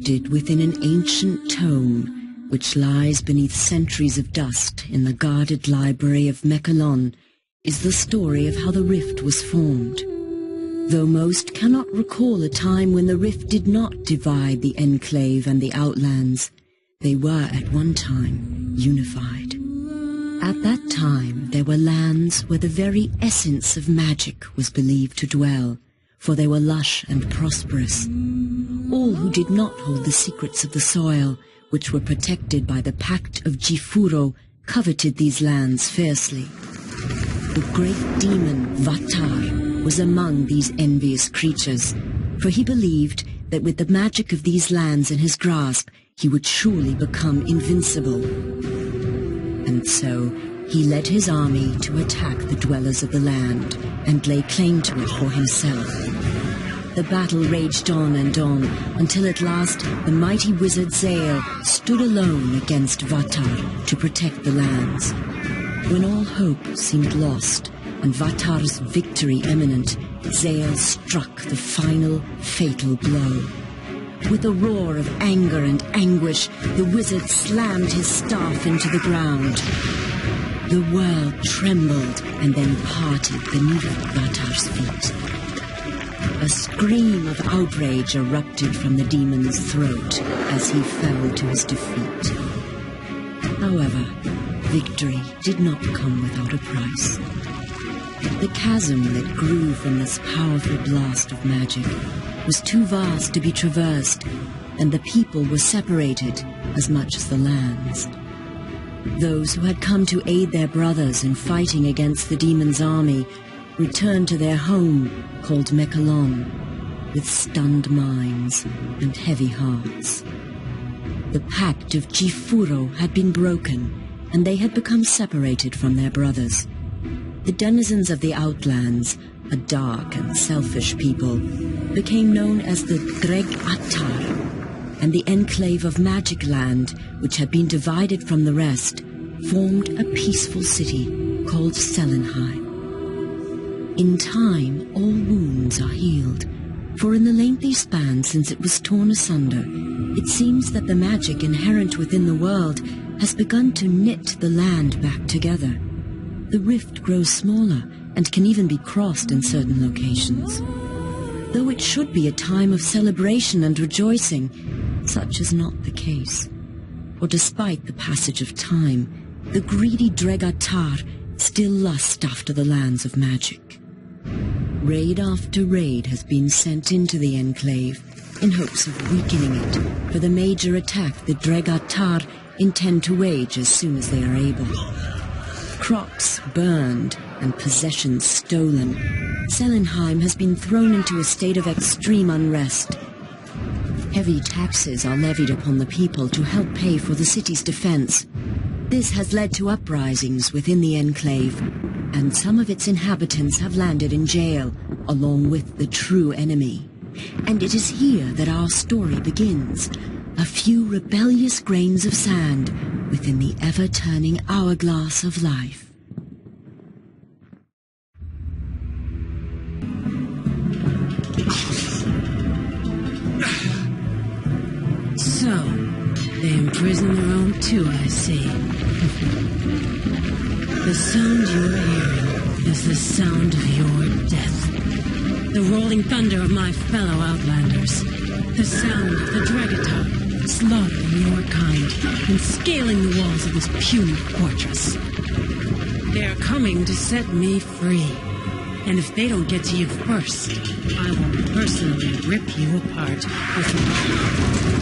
encrypted within an ancient tome which lies beneath centuries of dust in the guarded library of Mechalon, is the story of how the rift was formed. Though most cannot recall a time when the rift did not divide the Enclave and the Outlands, they were at one time unified. At that time there were lands where the very essence of magic was believed to dwell, for they were lush and prosperous. All who did not hold the secrets of the soil, which were protected by the Pact of Jifuro, coveted these lands fiercely. The great demon Vatar was among these envious creatures, for he believed that with the magic of these lands in his grasp, he would surely become invincible. And so he led his army to attack the dwellers of the land and lay claim to it for himself. The battle raged on and on, until at last the mighty wizard Zael stood alone against Vatar to protect the lands. When all hope seemed lost and Vatar's victory imminent, Zael struck the final fatal blow. With a roar of anger and anguish, the wizard slammed his staff into the ground. The world trembled and then parted beneath Vatar's feet. A scream of outrage erupted from the demon's throat as he fell to his defeat. However, victory did not come without a price. The chasm that grew from this powerful blast of magic was too vast to be traversed, and the people were separated as much as the lands. Those who had come to aid their brothers in fighting against the demon's army returned to their home called Mechalon with stunned minds and heavy hearts. The Pact of Jifuro had been broken, and they had become separated from their brothers. The denizens of the Outlands, a dark and selfish people, became known as the Dreg Attar, and the Enclave of Magic Land, which had been divided from the rest, formed a peaceful city called Selenheim. In time, all wounds are healed, for in the lengthy span since it was torn asunder, it seems that the magic inherent within the world has begun to knit the land back together. The rift grows smaller and can even be crossed in certain locations. Though it should be a time of celebration and rejoicing, such is not the case. For despite the passage of time, the greedy Dregatar still lust after the lands of magic. Raid after raid has been sent into the Enclave in hopes of weakening it for the major attack the Dregatar intend to wage as soon as they are able. Crops burned and possessions stolen, Selenheim has been thrown into a state of extreme unrest. Heavy taxes are levied upon the people to help pay for the city's defense. This has led to uprisings within the Enclave, and some of its inhabitants have landed in jail, along with the true enemy. And it is here that our story begins. A few rebellious grains of sand within the ever-turning hourglass of life. So, they imprison their own too, I see. The sound you're hearing is the sound of your death. The rolling thunder of my fellow Outlanders. The sound of the Dregatar slaughtering your kind and scaling the walls of this puny fortress. They're coming to set me free. And if they don't get to you first, I will personally rip you apart with my...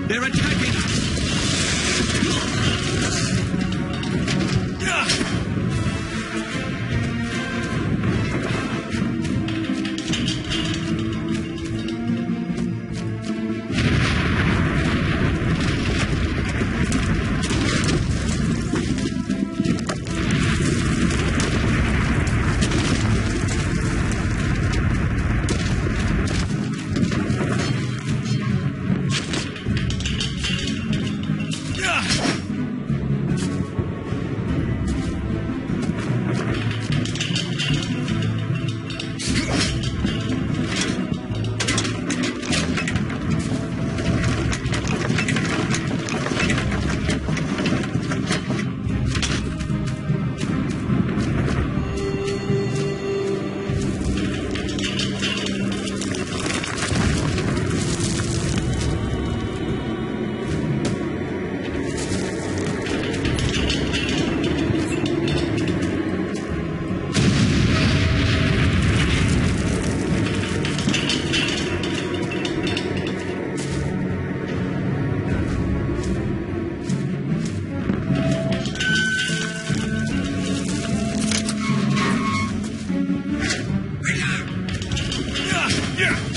They're attacking us! Yeah.